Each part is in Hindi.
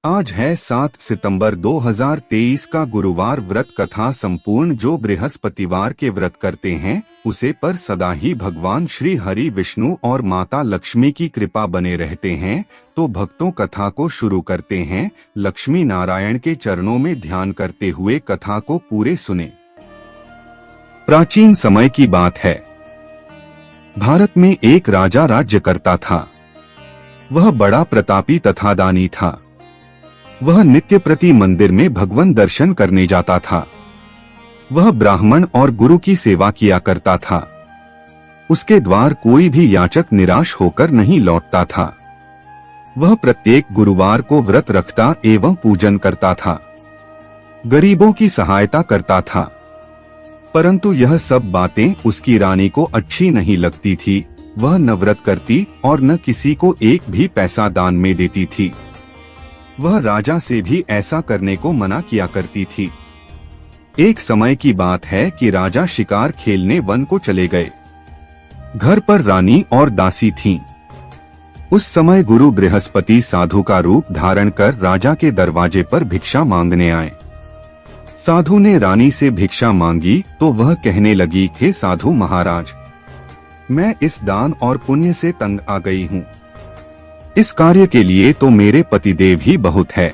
आज है 7 सितंबर 2023 का गुरुवार। व्रत कथा संपूर्ण। जो बृहस्पतिवार के व्रत करते हैं उसे पर सदा ही भगवान श्री हरि विष्णु और माता लक्ष्मी की कृपा बने रहते हैं। तो भक्तों कथा को शुरू करते हैं। लक्ष्मी नारायण के चरणों में ध्यान करते हुए कथा को पूरे सुने। प्राचीन समय की बात है। भारत में एक राजा राज्य करता था। वह बड़ा प्रतापी तथा दानी था। वह नित्य प्रति मंदिर में भगवान दर्शन करने जाता था। वह ब्राह्मण और गुरु की सेवा किया करता था। उसके द्वार कोई भी याचक निराश होकर नहीं लौटता था। वह प्रत्येक गुरुवार को व्रत रखता एवं पूजन करता था। गरीबों की सहायता करता था। परंतु यह सब बातें उसकी रानी को अच्छी नहीं लगती थी। वह न व्रत करती और न किसी को एक भी पैसा दान में देती थी। वह राजा से भी ऐसा करने को मना किया करती थी। एक समय की बात है कि राजा शिकार खेलने वन को चले गए। घर पर रानी और दासी थीं। उस समय गुरु बृहस्पति साधु का रूप धारण कर राजा के दरवाजे पर भिक्षा मांगने आए। साधु ने रानी से भिक्षा मांगी तो वह कहने लगी, हे साधु महाराज, मैं इस दान और पुण्य से तंग आ गई हूँ। इस कार्य के लिए तो मेरे पतिदेव ही बहुत है।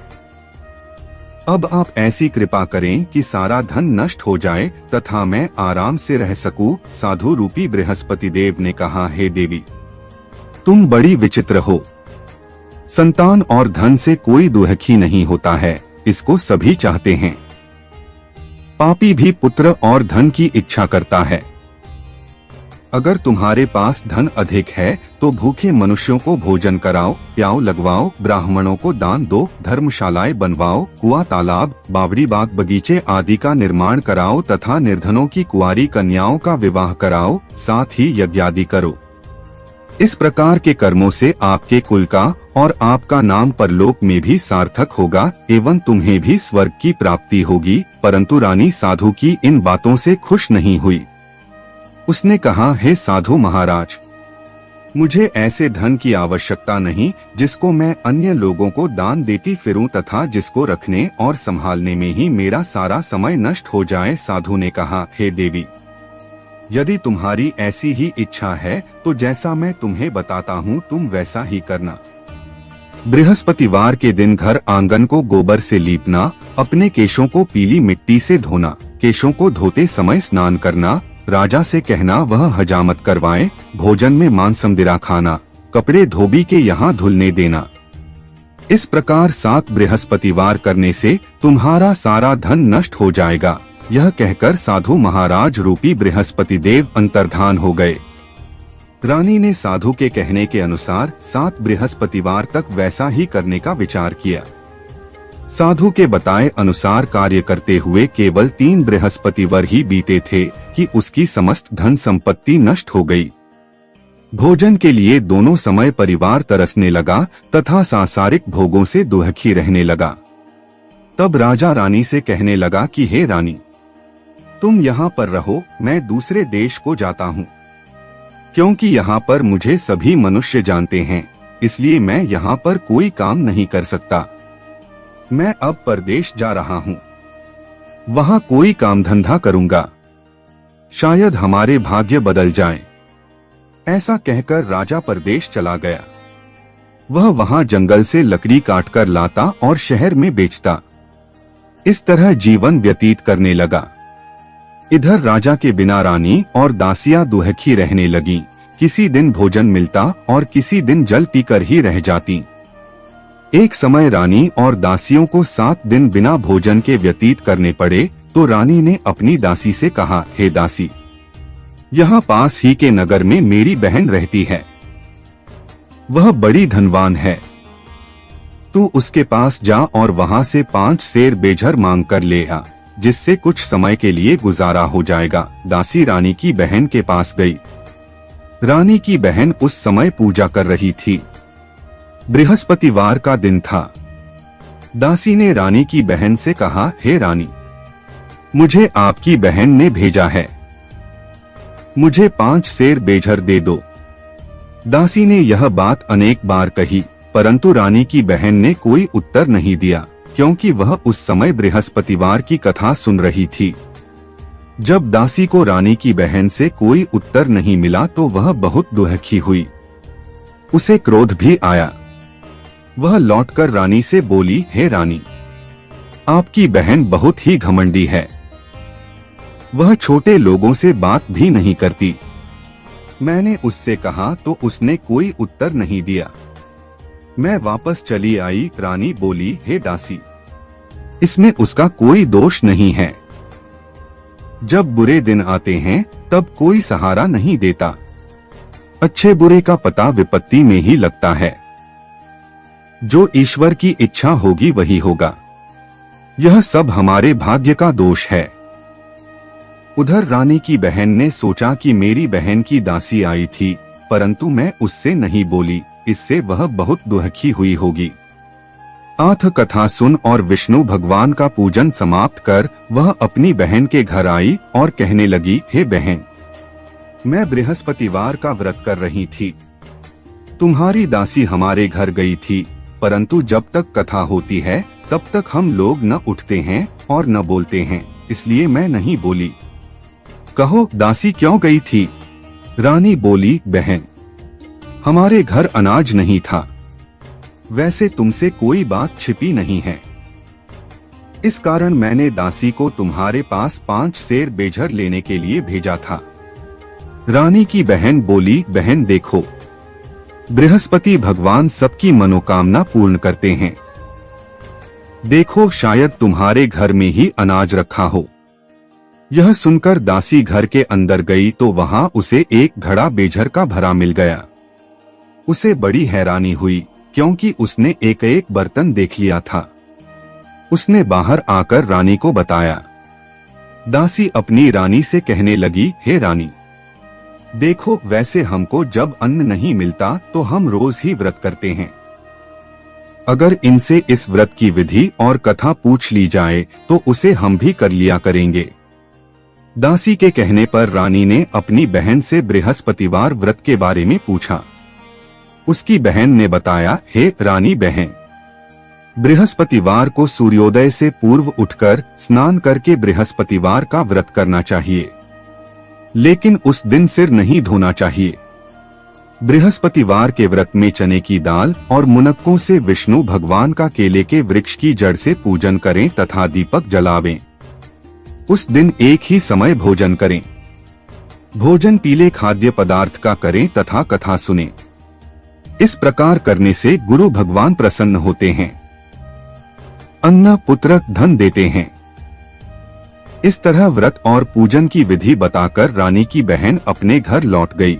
अब आप ऐसी कृपा करें कि सारा धन नष्ट हो जाए तथा मैं आराम से रह सकूं। साधु रूपी बृहस्पति देव ने कहा, हे देवी, तुम बड़ी विचित्र हो। संतान और धन से कोई दुखी नहीं होता है, इसको सभी चाहते हैं। पापी भी पुत्र और धन की इच्छा करता है। अगर तुम्हारे पास धन अधिक है तो भूखे मनुष्यों को भोजन कराओ, प्याऊ लगवाओ, ब्राह्मणों को दान दो, धर्मशालाएं बनवाओ, कुआं तालाब, बावड़ी बाग बगीचे आदि का निर्माण कराओ तथा निर्धनों की कुंवारी कन्याओं का विवाह कराओ, साथ ही यज्ञादि करो। इस प्रकार के कर्मों से आपके कुल का और आपका नाम परलोक में भी सार्थक होगा एवं तुम्हें भी स्वर्ग की प्राप्ति होगी। परंतु रानी साधु की इन बातों से खुश नहीं हुई। उसने कहा, हे साधु महाराज, मुझे ऐसे धन की आवश्यकता नहीं जिसको मैं अन्य लोगों को दान देती फिरूं तथा जिसको रखने और संभालने में ही मेरा सारा समय नष्ट हो जाए। साधु ने कहा, हे देवी, यदि तुम्हारी ऐसी ही इच्छा है तो जैसा मैं तुम्हें बताता हूँ तुम वैसा ही करना। बृहस्पतिवार के दिन घर आंगन को गोबर से लीपना, अपने केशों को पीली मिट्टी से धोना, केशों को धोते समय स्नान करना, राजा से कहना वह हजामत करवाए, भोजन में मांस मदिरा खाना, कपड़े धोबी के यहाँ धुलने देना। इस प्रकार 7 बृहस्पतिवार करने से तुम्हारा सारा धन नष्ट हो जाएगा। यह कहकर साधु महाराज रूपी बृहस्पति देव अंतर्धान हो गए। रानी ने साधु के कहने के अनुसार 7 बृहस्पतिवार तक वैसा ही करने का विचार किया। साधु के बताए अनुसार कार्य करते हुए केवल 3 बृहस्पतिवार ही बीते थे कि उसकी समस्त धन संपत्ति नष्ट हो गई। भोजन के लिए दोनों समय परिवार तरसने लगा तथा सांसारिक भोगों से दुखी रहने लगा। तब राजा रानी से कहने लगा कि हे रानी, तुम यहाँ पर रहो, मैं दूसरे देश को जाता हूँ। क्योंकि यहाँ पर मुझे सभी मनुष्य जानते हैं, इसलिए मैं यहाँ पर कोई काम नहीं कर सकता। मैं अब परदेश जा रहा हूँ, वहाँ कोई काम धंधा करूँगा, शायद हमारे भाग्य बदल जाएं। ऐसा कहकर राजा परदेश चला गया। वह वहाँ जंगल से लकड़ी काटकर लाता और शहर में बेचता। इस तरह जीवन व्यतीत करने लगा। इधर राजा के बिना रानी और दासियां दुखी रहने लगीं। किसी दिन भोजन मिलता और किसी दिन जल पीकर ही रह जाती। एक समय रानी और दासियों को 7 दिन बिना भोजन के व्यतीत करने पड़े तो रानी ने अपनी दासी से कहा, हे दासी, यहाँ पास ही के नगर में मेरी बहन रहती है। वह बड़ी धनवान है। तू उसके पास जा और वहाँ से 5 सेर बेझर मांग कर ले आ, जिससे कुछ समय के लिए गुजारा हो जाएगा। दासी रानी की बहन के पास गई। रानी की बहन उस समय पूजा कर रही थी। बृहस्पतिवार का दिन था। दासी ने रानी की बहन से कहा, हे रानी, मुझे आपकी बहन ने भेजा है, मुझे 5 सेर बेझर दे दो। दासी ने यह बात अनेक बार कही, परंतु रानी की बहन ने कोई उत्तर नहीं दिया, क्योंकि वह उस समय बृहस्पतिवार की कथा सुन रही थी। जब दासी को रानी की बहन से कोई उत्तर नहीं मिला तो वह बहुत दुखी हुई। उसे क्रोध भी आया। वह लौटकर रानी से बोली, हे रानी, आपकी बहन बहुत ही घमंडी है। वह छोटे लोगों से बात भी नहीं करती। मैंने उससे कहा तो उसने कोई उत्तर नहीं दिया। मैं वापस चली आई। रानी बोली, हे दासी, इसमें उसका कोई दोष नहीं है। जब बुरे दिन आते हैं तब कोई सहारा नहीं देता। अच्छे बुरे का पता विपत्ति में ही लगता है। जो ईश्वर की इच्छा होगी वही होगा। यह सब हमारे भाग्य का दोष है। उधर रानी की बहन ने सोचा कि मेरी बहन की दासी आई थी, परंतु मैं उससे नहीं बोली, इससे वह बहुत दुखी हुई होगी। आठ कथा सुन और विष्णु भगवान का पूजन समाप्त कर वह अपनी बहन के घर आई और कहने लगी, हे बहन, मैं बृहस्पतिवार का व्रत कर रही थी। तुम्हारी दासी हमारे घर गई थी, परंतु जब तक कथा होती है तब तक हम लोग न उठते हैं और न बोलते हैं, इसलिए मैं नहीं बोली। कहो, दासी क्यों गई थी? रानी बोली, बहन, हमारे घर अनाज नहीं था। वैसे तुमसे कोई बात छिपी नहीं है। इस कारण मैंने दासी को तुम्हारे पास 5 सेर बेझर लेने के लिए भेजा था। रानी की बहन बोली, बहन देखो, बृहस्पति भगवान सबकी मनोकामना पूर्ण करते हैं। देखो, शायद तुम्हारे घर में ही अनाज रखा हो। यह सुनकर दासी घर के अंदर गई तो वहां उसे एक घड़ा बेझर का भरा मिल गया। उसे बड़ी हैरानी हुई, क्योंकि उसने एक एक बर्तन देख लिया था। उसने बाहर आकर रानी को बताया। दासी अपनी रानी से कहने लगी, हे रानी, देखो, वैसे हमको जब अन्न नहीं मिलता तो हम रोज ही व्रत करते हैं। अगर इनसे इस व्रत की विधि और कथा पूछ ली जाए तो उसे हम भी कर लिया करेंगे। दासी के कहने पर रानी ने अपनी बहन से बृहस्पतिवार व्रत के बारे में पूछा। उसकी बहन ने बताया, हे रानी बहन, बृहस्पतिवार को सूर्योदय से पूर्व उठकर स्नान करके बृहस्पतिवार का व्रत करना चाहिए, लेकिन उस दिन सिर नहीं धोना चाहिए। बृहस्पतिवार के व्रत में चने की दाल और मुनक्कों से विष्णु भगवान का केले के वृक्ष की जड़ से पूजन करें तथा दीपक जलावें। उस दिन एक ही समय भोजन करें। भोजन पीले खाद्य पदार्थ का करें तथा कथा सुनें। इस प्रकार करने से गुरु भगवान प्रसन्न होते हैं, अन्न पुत्र धन देते हैं। इस तरह व्रत और पूजन की विधि बताकर रानी की बहन अपने घर लौट गई।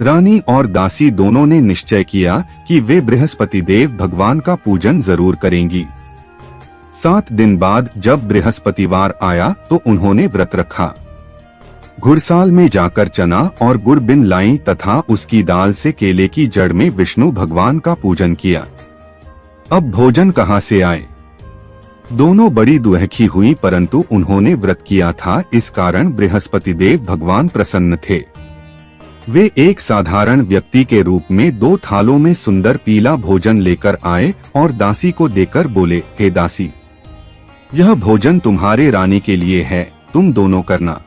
रानी और दासी दोनों ने निश्चय किया कि वे बृहस्पति देव भगवान का पूजन जरूर करेंगी। 7 दिन बाद जब बृहस्पतिवार आया तो उन्होंने व्रत रखा। घुड़साल में जाकर चना और गुड़ बिन लाई तथा उसकी दाल से केले की जड़ में विष्णु भगवान का पूजन किया। अब भोजन कहाँ से आए? दोनों बड़ी दुखी हुई, परंतु उन्होंने व्रत किया था, इस कारण बृहस्पति देव भगवान प्रसन्न थे। वे एक साधारण व्यक्ति के रूप में 2 थालों में सुंदर पीला भोजन लेकर आए और दासी को देकर बोले, हे दासी, यह भोजन तुम्हारे रानी के लिए है, तुम दोनों करना।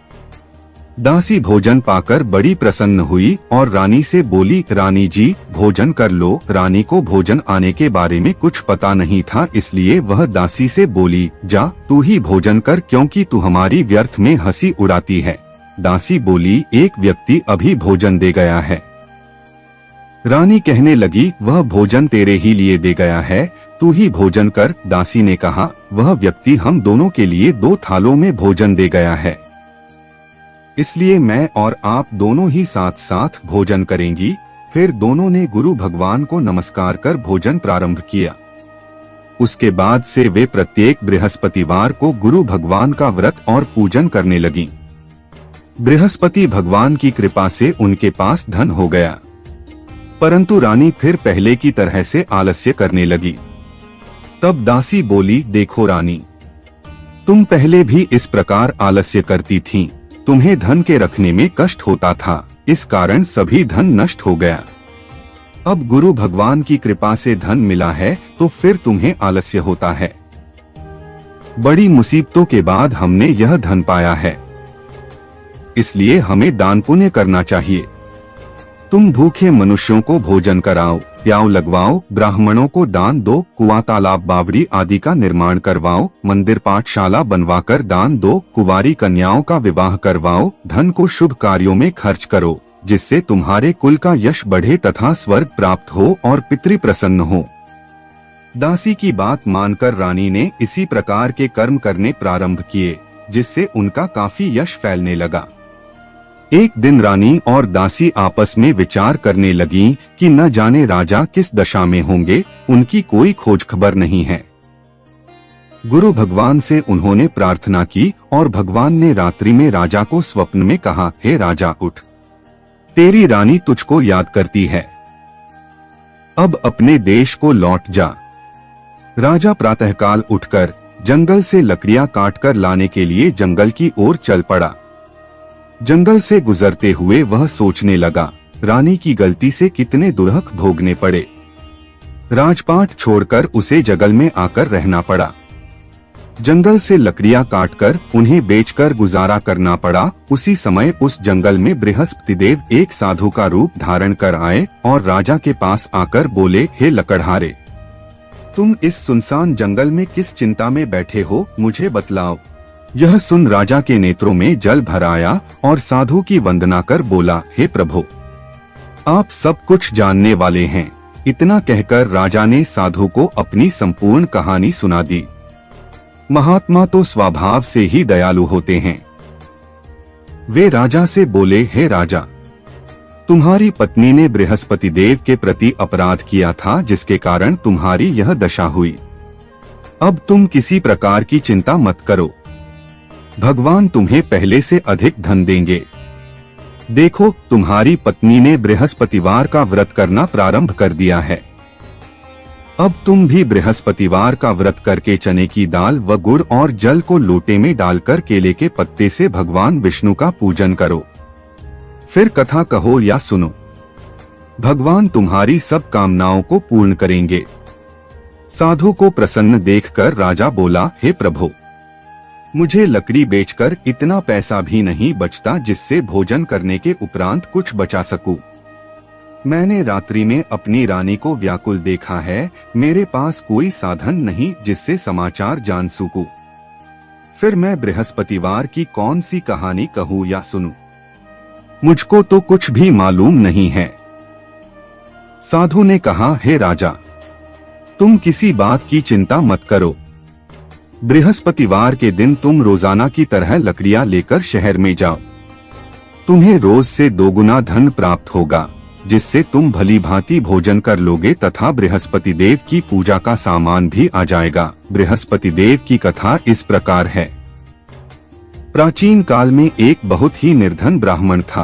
दासी भोजन पाकर बड़ी प्रसन्न हुई और रानी से बोली, रानी जी भोजन कर लो। रानी को भोजन आने के बारे में कुछ पता नहीं था, इसलिए वह दासी से बोली, जा तू ही भोजन कर, क्योंकि तू हमारी व्यर्थ में हंसी उड़ाती है। दासी बोली, एक व्यक्ति अभी भोजन दे गया है। रानी कहने लगी, वह भोजन तेरे ही लिए दे गया है, तू ही भोजन कर। दासी ने कहा, वह व्यक्ति हम दोनों के लिए 2 थालों में भोजन दे गया है, इसलिए मैं और आप दोनों ही साथ साथ भोजन करेंगी। फिर दोनों ने गुरु भगवान को नमस्कार कर भोजन प्रारंभ किया। उसके बाद से वे प्रत्येक बृहस्पतिवार को गुरु भगवान का व्रत और पूजन करने लगी। बृहस्पति भगवान की कृपा से उनके पास धन हो गया, परंतु रानी फिर पहले की तरह से आलस्य करने लगी। तब दासी बोली, देखो रानी, तुम पहले भी इस प्रकार आलस्य करती थीं। तुम्हें धन के रखने में कष्ट होता था, इस कारण सभी धन नष्ट हो गया। अब गुरु भगवान की कृपा से धन मिला है तो फिर तुम्हें आलस्य होता है। बड़ी मुसीबतों के बाद हमने यह धन पाया है, इसलिए हमें दान पुण्य करना चाहिए। तुम भूखे मनुष्यों को भोजन कराओ, प्याऊ लगवाओ, ब्राह्मणों को दान दो, कुआं तालाब बावड़ी आदि का निर्माण करवाओ, मंदिर पाठशाला बनवाकर दान दो, कुंवारी कन्याओं का विवाह करवाओ, धन को शुभ कार्यों में खर्च करो, जिससे तुम्हारे कुल का यश बढ़े तथा स्वर्ग प्राप्त हो और पितृ प्रसन्न हो। दासी की बात मानकर रानी ने इसी प्रकार के कर्म करने प्रारंभ किए, जिससे उनका काफी यश फैलने लगा। एक दिन रानी और दासी आपस में विचार करने लगीं कि न जाने राजा किस दशा में होंगे, उनकी कोई खोज खबर नहीं है। गुरु भगवान से उन्होंने प्रार्थना की और भगवान ने रात्रि में राजा को स्वप्न में कहा, हे राजा उठ, तेरी रानी तुझको याद करती है, अब अपने देश को लौट जा। राजा प्रातःकाल उठकर जंगल से लकड़ियां काटकर लाने के लिए जंगल की ओर चल पड़ा। जंगल से गुजरते हुए वह सोचने लगा, रानी की गलती से कितने दुर्हक भोगने पड़े। राजपाट छोड़कर उसे जंगल में आकर रहना पड़ा। जंगल से लकड़ियां काटकर उन्हें बेचकर गुजारा करना पड़ा। उसी समय उस जंगल में बृहस्पति देव एक साधु का रूप धारण कर आए और राजा के पास आकर बोले, हे लकड़हारे, तुम इस सुनसान जंगल में किस चिंता में बैठे हो, मुझे बतलाओ। यह सुन राजा के नेत्रों में जल भर आया और साधु की वंदना कर बोला, हे प्रभु, आप सब कुछ जानने वाले हैं। इतना कहकर राजा ने साधु को अपनी संपूर्ण कहानी सुना दी। महात्मा तो स्वभाव से ही दयालु होते हैं। वे राजा से बोले, हे राजा, तुम्हारी पत्नी ने बृहस्पति देव के प्रति अपराध किया था, जिसके कारण तुम्हारी यह दशा हुई। अब तुम किसी प्रकार की चिंता मत करो, भगवान तुम्हें पहले से अधिक धन देंगे। देखो, तुम्हारी पत्नी ने बृहस्पतिवार का व्रत करना प्रारंभ कर दिया है। अब तुम भी बृहस्पतिवार का व्रत करके चने की दाल व गुड़ और जल को लोटे में डालकर केले के पत्ते से भगवान विष्णु का पूजन करो। फिर कथा कहो या सुनो, भगवान तुम्हारी सब कामनाओं को पूर्ण करेंगे। साधु को प्रसन्न देखकर राजा बोला, हे प्रभु, मुझे लकड़ी बेचकर इतना पैसा भी नहीं बचता जिससे भोजन करने के उपरांत कुछ बचा सकूं। मैंने रात्रि में अपनी रानी को व्याकुल देखा है, मेरे पास कोई साधन नहीं जिससे समाचार जान सकूं। फिर मैं बृहस्पतिवार की कौन सी कहानी कहूं या सुनूं? मुझको तो कुछ भी मालूम नहीं है। साधु ने कहा, हे राजा, तुम किसी बात की चिंता मत करो। बृहस्पतिवार के दिन तुम रोजाना की तरह लकड़ियां लेकर शहर में जाओ। तुम्हें रोज से दोगुना धन प्राप्त होगा, जिससे तुम भली भांति भोजन कर लोगे तथा बृहस्पति देव की पूजा का सामान भी आ जाएगा। बृहस्पति देव की कथा इस प्रकार है। प्राचीन काल में एक बहुत ही निर्धन ब्राह्मण था।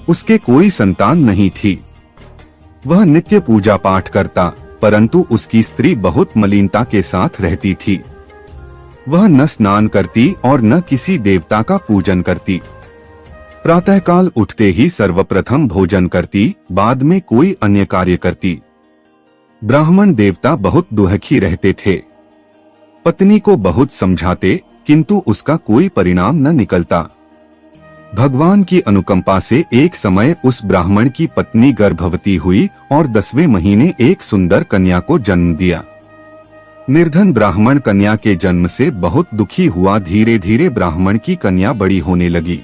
उसके कोई संतान नहीं थी। वह नित्य पूजा पाठ करता, परंतु उसकी स्त्री बहुत मलिनता के साथ रहती थी। वह न स्नान करती और न किसी देवता का पूजन करती। प्रातःकाल उठते ही सर्वप्रथम भोजन करती, बाद में कोई अन्य कार्य करती। ब्राह्मण देवता बहुत दुखी रहते थे। पत्नी को बहुत समझाते, किंतु उसका कोई परिणाम न निकलता। भगवान की अनुकंपा से एक समय उस ब्राह्मण की पत्नी गर्भवती हुई और 10वें महीने एक सुंदर कन्या को जन्म दिया। निर्धन ब्राह्मण कन्या के जन्म से बहुत दुखी हुआ। धीरे धीरे ब्राह्मण की कन्या बड़ी होने लगी।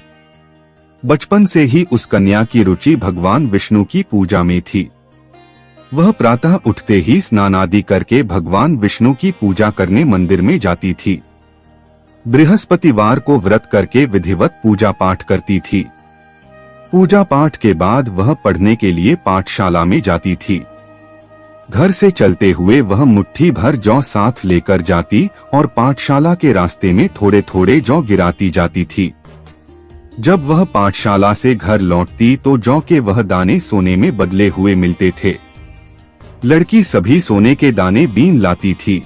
बचपन से ही उस कन्या की रुचि भगवान विष्णु की पूजा में थी। वह प्रातः उठते ही स्नान आदि करके भगवान विष्णु की पूजा करने मंदिर में जाती थी। बृहस्पतिवार को व्रत करके विधिवत पूजा पाठ करती थी। पूजा पाठ के बाद वह पढ़ने के लिए पाठशाला में जाती थी। घर से चलते हुए वह मुट्ठी भर जौ साथ लेकर जाती और पाठशाला के रास्ते में थोड़े थोड़े जौ गिराती जाती थी। जब वह पाठशाला से घर लौटती तो जौ के वह दाने सोने में बदले हुए मिलते थे। लड़की सभी सोने के दाने बीन लाती थी।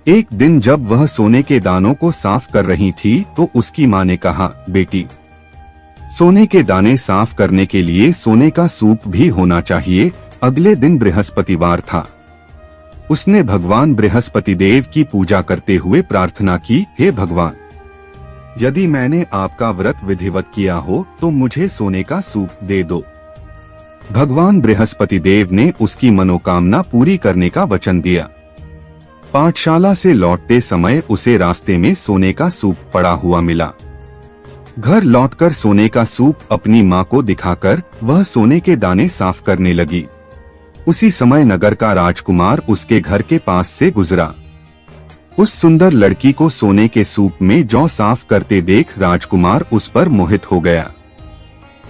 एक दिन जब वह सोने के दानों को साफ कर रही थी तो उसकी माँ ने कहा, बेटी, सोने के दाने साफ करने के लिए सोने का सूप भी होना चाहिए। अगले दिन बृहस्पतिवार था। उसने भगवान बृहस्पति देव की पूजा करते हुए प्रार्थना की, हे भगवान, यदि मैंने आपका व्रत विधिवत किया हो तो मुझे सोने का सूप दे दो। भगवान बृहस्पति देव ने उसकी मनोकामना पूरी करने का वचन दिया। पाठशाला से लौटते समय उसे रास्ते में सोने का सूप पड़ा हुआ मिला। घर लौटकर सोने का सूप अपनी माँ को दिखाकर वह सोने के दाने साफ करने लगी। उसी समय नगर का राजकुमार उसके घर के पास से गुजरा। उस सुंदर लड़की को सोने के सूप में जौ साफ करते देख राजकुमार उस पर मोहित हो गया।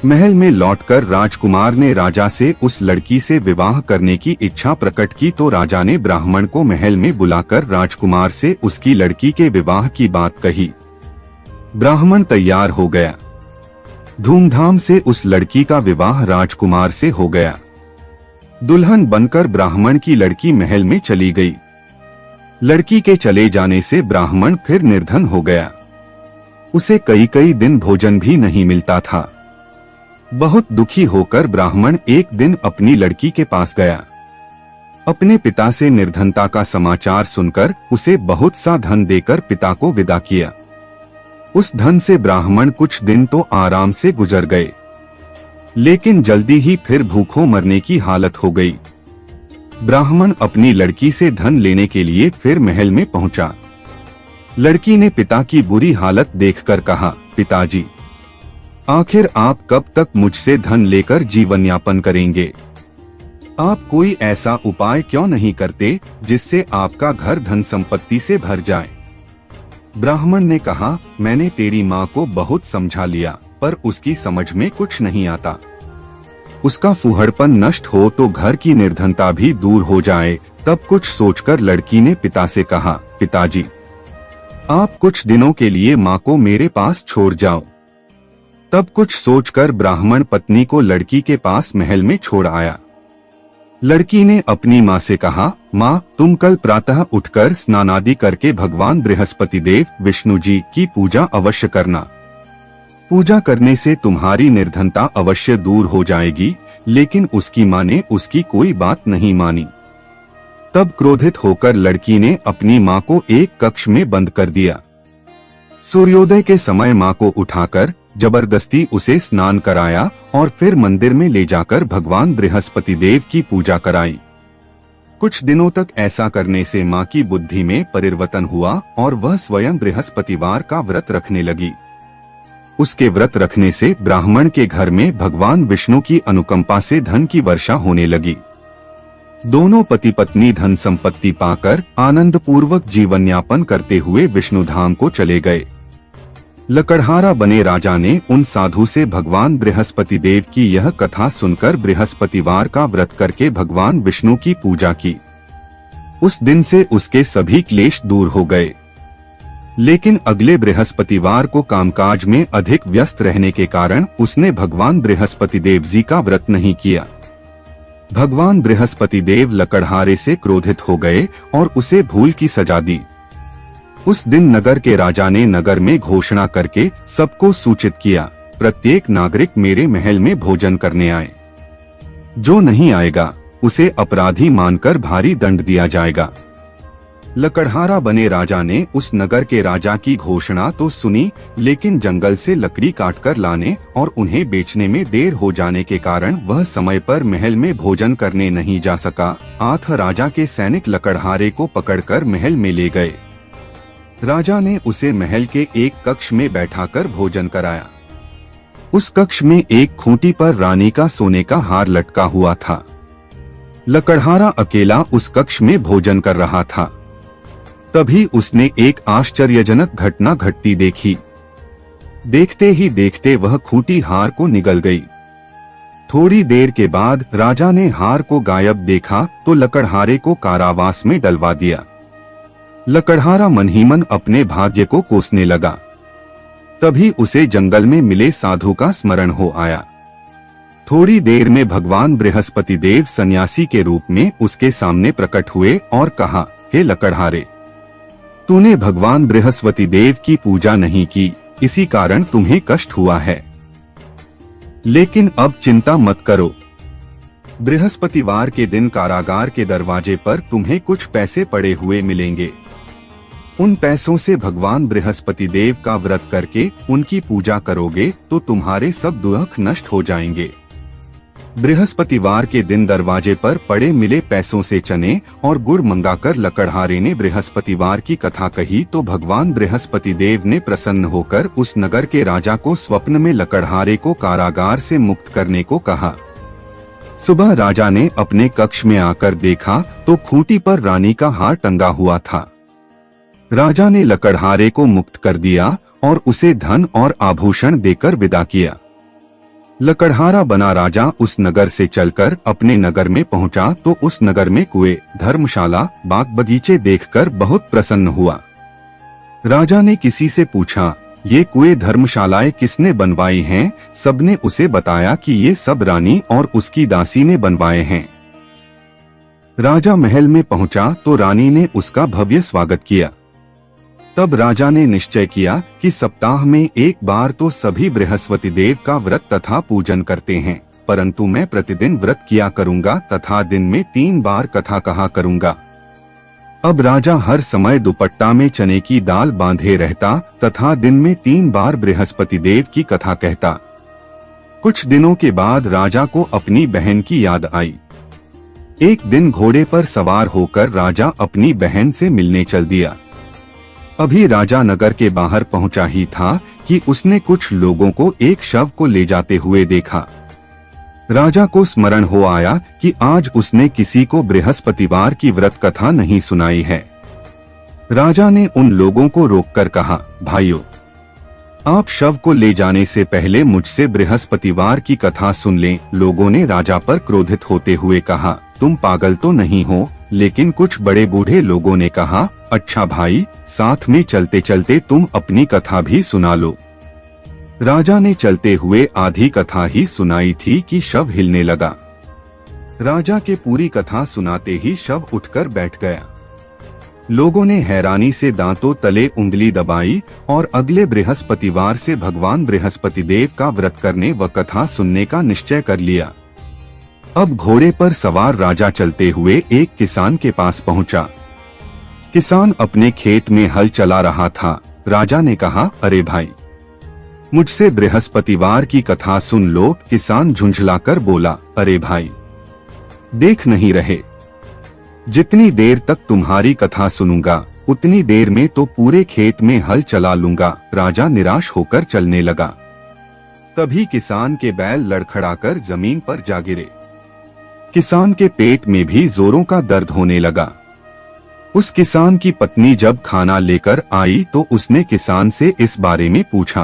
महल में लौटकर राजकुमार ने राजा से उस लड़की से विवाह करने की इच्छा प्रकट की तो राजा ने ब्राह्मण को महल में बुलाकर राजकुमार से उसकी लड़की के विवाह की बात कही। ब्राह्मण तैयार हो गया। धूमधाम से उस लड़की का विवाह राजकुमार से हो गया। दुल्हन बनकर ब्राह्मण की लड़की महल में चली गई। लड़की के चले जाने से ब्राह्मण फिर निर्धन हो गया। उसे कई कई दिन भोजन भी नहीं मिलता था। बहुत दुखी होकर ब्राह्मण एक दिन अपनी लड़की के पास गया। अपने पिता से निर्धनता का समाचार सुनकर उसे बहुत सा धन देकर पिता को विदा किया। उस धन से ब्राह्मण कुछ दिन तो आराम से गुजर गए, लेकिन जल्दी ही फिर भूखों मरने की हालत हो गई। ब्राह्मण अपनी लड़की से धन लेने के लिए फिर महल में पहुंचा। लड़की ने पिता की बुरी हालत देखकर कहा, पिताजी, आखिर आप कब तक मुझसे धन लेकर जीवन यापन करेंगे? आप कोई ऐसा उपाय क्यों नहीं करते जिससे आपका घर धन संपत्ति से भर जाए? ब्राह्मण ने कहा, मैंने तेरी माँ को बहुत समझा लिया, पर उसकी समझ में कुछ नहीं आता। उसका फूहड़पन नष्ट हो तो घर की निर्धनता भी दूर हो जाए। तब कुछ सोचकर लड़की ने पिता से कहा, पिताजी, आप कुछ दिनों के लिए माँ को मेरे पास छोड़ जाओ। तब कुछ सोचकर ब्राह्मण पत्नी को लड़की के पास महल में छोड़ आया। लड़की ने अपनी माँ से कहा, माँ, तुम कल प्रातः उठकर स्नानादि करके भगवान बृहस्पति देव विष्णु जी की पूजा अवश्य करना। पूजा करने से तुम्हारी निर्धनता अवश्य दूर हो जाएगी। लेकिन उसकी माँ ने उसकी कोई बात नहीं मानी। तब क्रोधित होकर लड़की ने अपनी माँ को एक कक्ष में बंद कर दिया। सूर्योदय के समय माँ को उठाकर जबरदस्ती उसे स्नान कराया और फिर मंदिर में ले जाकर भगवान बृहस्पति देव की पूजा कराई। कुछ दिनों तक ऐसा करने से माँ की बुद्धि में परिवर्तन हुआ और वह स्वयं बृहस्पतिवार का व्रत रखने लगी। उसके व्रत रखने से ब्राह्मण के घर में भगवान विष्णु की अनुकंपा से धन की वर्षा होने लगी। दोनों पति पत्नी धन संपत्ति पाकर आनंद पूर्वक जीवन यापन करते हुए विष्णु धाम को चले गए। लकड़हारा बने राजा ने उन साधु से भगवान बृहस्पति देव की यह कथा सुनकर बृहस्पतिवार का व्रत करके भगवान विष्णु की पूजा की। उस दिन से उसके सभी क्लेश दूर हो गए। लेकिन अगले बृहस्पतिवार को कामकाज में अधिक व्यस्त रहने के कारण उसने भगवान बृहस्पति देव जी का व्रत नहीं किया। भगवान बृहस्पति देव लकड़हारे से क्रोधित हो गए और उसे भूल की सजा दी। उस दिन नगर के राजा ने नगर में घोषणा करके सबको सूचित किया, प्रत्येक नागरिक मेरे महल में भोजन करने आए। जो नहीं आएगा उसे अपराधी मानकर भारी दंड दिया जाएगा। लकड़हारा बने राजा ने उस नगर के राजा की घोषणा तो सुनी, लेकिन जंगल से लकड़ी काटकर लाने और उन्हें बेचने में देर हो जाने के कारण वह समय पर महल में भोजन करने नहीं जा सका। आठ राजा के सैनिक लकड़हारे को पकड़कर महल में ले गए। राजा ने उसे महल के एक कक्ष में बैठाकर भोजन कराया। उस कक्ष में एक खूंटी पर रानी का सोने का हार लटका हुआ था। लकड़हारा अकेला उस कक्ष में भोजन कर रहा था। तभी उसने एक आश्चर्यजनक घटना घटती देखी। देखते ही देखते वह खूंटी हार को निगल गई। थोड़ी देर के बाद राजा ने हार को गायब देखा तो लकड़हारे को कारावास में डलवा दिया। लकड़हारा मन ही मन अपने भाग्य को कोसने लगा। तभी उसे जंगल में मिले साधु का स्मरण हो आया। थोड़ी देर में भगवान बृहस्पति देव सन्यासी के रूप में उसके सामने प्रकट हुए और कहा, हे लकड़हारे, तूने भगवान बृहस्पति देव की पूजा नहीं की, इसी कारण तुम्हें कष्ट हुआ है। लेकिन अब चिंता मत करो। बृहस्पतिवार के दिन कारागार के दरवाजे पर तुम्हें कुछ पैसे पड़े हुए मिलेंगे। उन पैसों से भगवान बृहस्पति देव का व्रत करके उनकी पूजा करोगे तो तुम्हारे सब दुख नष्ट हो जाएंगे। बृहस्पतिवार के दिन दरवाजे पर पड़े मिले पैसों से चने और गुड़ मंगाकर लकड़हारे ने बृहस्पतिवार की कथा कही तो भगवान बृहस्पति देव ने प्रसन्न होकर उस नगर के राजा को स्वप्न में लकड़हारे को कारागार से मुक्त करने को कहा। सुबह राजा ने अपने कक्ष में आकर देखा तो खूंटी पर रानी का हार टंगा हुआ था। राजा ने लकड़हारे को मुक्त कर दिया और उसे धन और आभूषण देकर विदा किया। लकड़हारा बना राजा उस नगर से चलकर अपने नगर में पहुंचा तो उस नगर में कुएं, धर्मशाला, बाग बगीचे देखकर बहुत प्रसन्न हुआ। राजा ने किसी से पूछा, ये कुएं धर्मशालाएं किसने बनवाई हैं? सबने उसे बताया कि ये सब रानी और उसकी दासी ने बनवाए हैं। राजा महल में पहुंचा तो रानी ने उसका भव्य स्वागत किया। तब राजा ने निश्चय किया कि सप्ताह में एक बार तो सभी बृहस्पति देव का व्रत तथा पूजन करते हैं, परंतु मैं प्रतिदिन व्रत किया करूंगा तथा दिन में 3 बार कथा कहा करूंगा। अब राजा हर समय दुपट्टा में चने की दाल बांधे रहता तथा दिन में 3 बार बृहस्पति देव की कथा कहता। कुछ दिनों के बाद राजा को अपनी बहन की याद आई। एक दिन घोड़े पर सवार होकर राजा अपनी बहन से मिलने चल दिया। अभी राजा नगर के बाहर पहुंचा ही था कि उसने कुछ लोगों को एक शव को ले जाते हुए देखा। राजा को स्मरण हो आया कि आज उसने किसी को बृहस्पतिवार की व्रत कथा नहीं सुनाई है। राजा ने उन लोगों को रोककर कहा, भाइयों, आप शव को ले जाने से पहले मुझसे बृहस्पतिवार की कथा सुन लें। लोगों ने राजा पर क्रोधित होते हुए कहा, तुम पागल तो नहीं हो? लेकिन कुछ बड़े बूढ़े लोगों ने कहा, अच्छा भाई, साथ में चलते चलते तुम अपनी कथा भी सुना लो। राजा ने चलते हुए आधी कथा ही सुनाई थी कि शव हिलने लगा। राजा के पूरी कथा सुनाते ही शव उठकर बैठ गया। लोगों ने हैरानी से दांतों तले उंगली दबाई और अगले बृहस्पतिवार से भगवान बृहस्पति देव का व्रत करने व कथा सुनने का निश्चय कर लिया। अब घोड़े पर सवार राजा चलते हुए एक किसान के पास पहुंचा। किसान अपने खेत में हल चला रहा था। राजा ने कहा, अरे भाई, मुझसे बृहस्पतिवार की कथा सुन लो। किसान झुंझलाकर बोला, अरे भाई, देख नहीं रहे, जितनी देर तक तुम्हारी कथा सुनूंगा उतनी देर में तो पूरे खेत में हल चला लूंगा। राजा निराश होकर चलने लगा। तभी किसान के बैल लड़खड़ाकर जमीन पर जा गिरे। किसान के पेट में भी जोरों का दर्द होने लगा। उस किसान की पत्नी जब खाना लेकर आई तो उसने किसान से इस बारे में पूछा।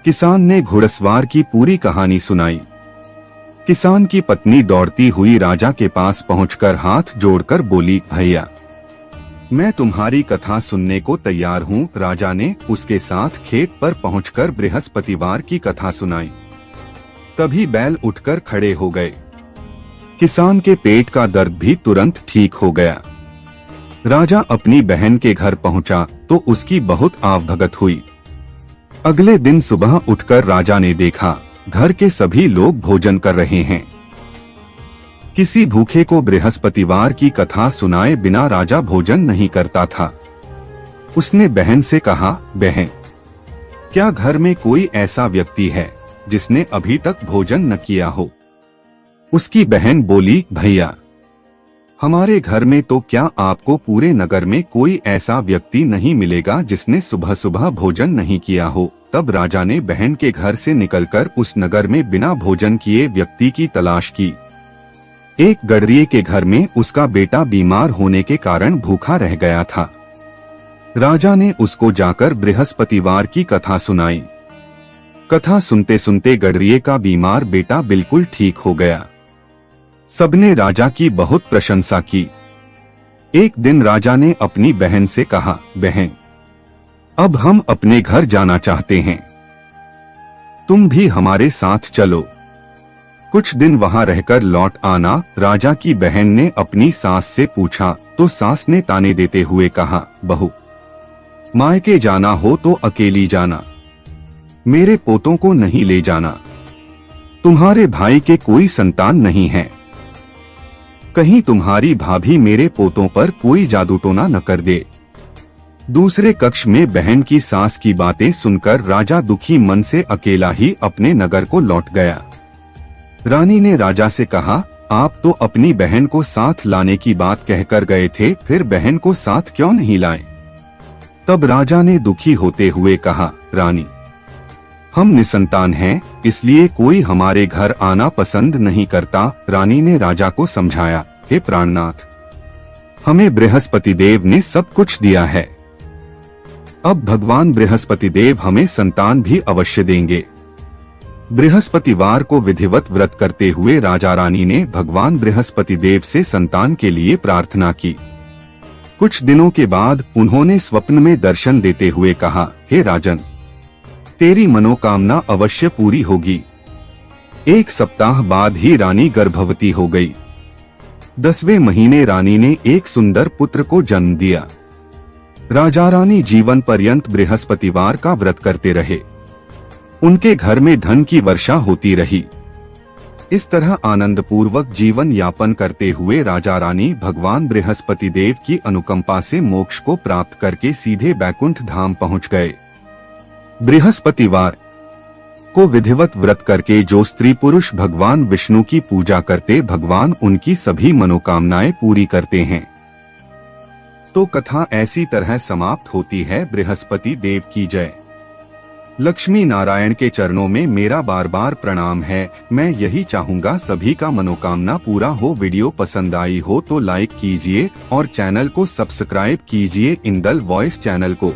किसान ने घुड़सवार की पूरी कहानी सुनाई। किसान की पत्नी दौड़ती हुई राजा के पास पहुंचकर हाथ जोड़कर बोली, भैया, मैं तुम्हारी कथा सुनने को तैयार हूँ। राजा ने उसके साथ खेत पर पहुंचकर बृहस्पतिवार की कथा सुनाई। तभी बैल उठकर खड़े हो गए। किसान के पेट का दर्द भी तुरंत ठीक हो गया। राजा अपनी बहन के घर पहुंचा तो उसकी बहुत आवभगत हुई। अगले दिन सुबह उठकर राजा ने देखा, घर के सभी लोग भोजन कर रहे हैं। किसी भूखे को बृहस्पतिवार की कथा सुनाए बिना राजा भोजन नहीं करता था। उसने बहन से कहा, बहन, क्या घर में कोई ऐसा व्यक्ति है जिसने अभी तक भोजन न किया हो? उसकी बहन बोली, भैया, हमारे घर में तो क्या आपको पूरे नगर में कोई ऐसा व्यक्ति नहीं मिलेगा जिसने सुबह सुबह भोजन नहीं किया हो। तब राजा ने बहन के घर से निकलकर उस नगर में बिना भोजन किए व्यक्ति की तलाश की। एक गडरिये के घर में उसका बेटा बीमार होने के कारण भूखा रह गया था। राजा ने उसको जाकर बृहस्पतिवार की कथा सुनाई। कथा सुनते सुनते गडरिये का बीमार बेटा बिल्कुल ठीक हो गया। सबने राजा की बहुत प्रशंसा की। एक दिन राजा ने अपनी बहन से कहा, बहन, अब हम अपने घर जाना चाहते हैं, तुम भी हमारे साथ चलो। कुछ दिन वहां रहकर लौट आना। राजा की बहन ने अपनी सास से पूछा तो सास ने ताने देते हुए कहा, बहू, मायके जाना हो तो अकेली जाना, मेरे पोतों को नहीं ले जाना। तुम्हारे भाई के कोई संतान नहीं है। कहीं तुम्हारी भाभी मेरे पोतों पर कोई जादू टोना न कर दे। दूसरे कक्ष में बहन की सास की बातें सुनकर राजा दुखी मन से अकेला ही अपने नगर को लौट गया। रानी ने राजा से कहा, आप तो अपनी बहन को साथ लाने की बात कहकर गए थे, फिर बहन को साथ क्यों नहीं लाए? तब राजा ने दुखी होते हुए कहा, रानी, हम निसंतान हैं, इसलिए कोई हमारे घर आना पसंद नहीं करता। रानी ने राजा को समझाया, हे प्राणनाथ, हमें बृहस्पति देव ने सब कुछ दिया है, अब भगवान बृहस्पति देव हमें संतान भी अवश्य देंगे। बृहस्पतिवार को विधिवत व्रत करते हुए राजा रानी ने भगवान बृहस्पति देव से संतान के लिए प्रार्थना की। कुछ दिनों के बाद उन्होंने स्वप्न में दर्शन देते हुए कहा, हे राजन, तेरी मनोकामना अवश्य पूरी होगी। 1 सप्ताह बाद ही रानी गर्भवती हो गई। 10वें महीने रानी ने एक सुंदर पुत्र को जन्म दिया। राजा रानी जीवन पर्यंत बृहस्पतिवार का व्रत करते रहे। उनके घर में धन की वर्षा होती रही। इस तरह आनंद पूर्वक जीवन यापन करते हुए राजा रानी भगवान बृहस्पति देव की अनुकंपा से मोक्ष को प्राप्त करके सीधे बैकुंठ धाम पहुंच गए। बृहस्पतिवार को विधिवत व्रत करके जो स्त्री पुरुष भगवान विष्णु की पूजा करते, भगवान उनकी सभी मनोकामनाएं पूरी करते हैं। तो कथा ऐसी तरह समाप्त होती है। बृहस्पति देव की जय। लक्ष्मी नारायण के चरणों में मेरा बार बार प्रणाम है। मैं यही चाहूंगा सभी का मनोकामना पूरा हो। वीडियो पसंद आई हो तो लाइक कीजिए और चैनल को सब्सक्राइब कीजिए। इंदल वॉइस चैनल को।